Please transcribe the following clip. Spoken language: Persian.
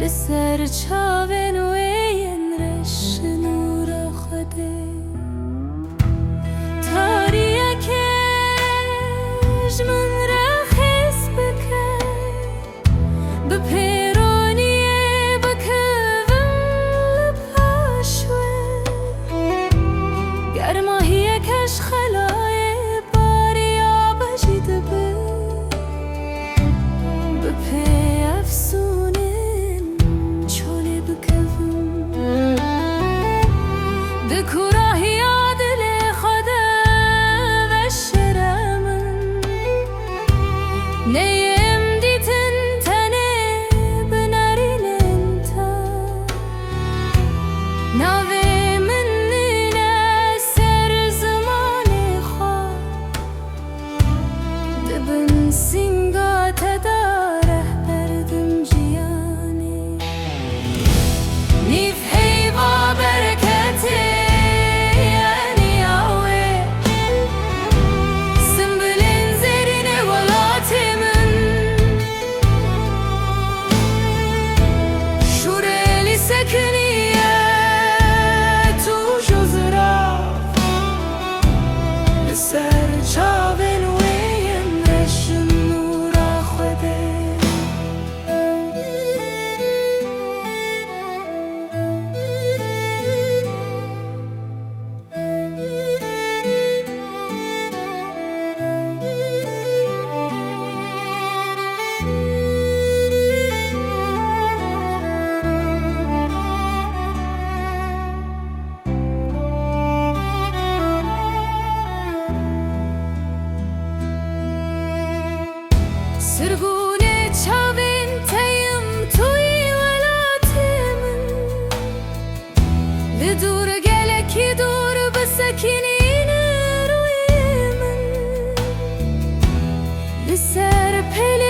لسر چاون و این رش نور خوده تاریکش من را خس بکن به پیرونیه بکوم پاشوه گرماهی کش خلای باریا بجیده به پی افسونن چوله بکوم دکوراهی عادل خدا و شرمن نیم دیتن تنه بنارینن تا ناوه من نه سر زمان خواه دبن سینگا تداره بردم جیانی نیف هیوا برکتی یعنی آوه سنبلین زرین ولاتی من شورلی سکنیه تو جزرا لسر چاون و این رشن نورا خوده سرگونه چاوین تیم توی ولاتی من لدور گلکی دور بسکینین روی من لسر پلی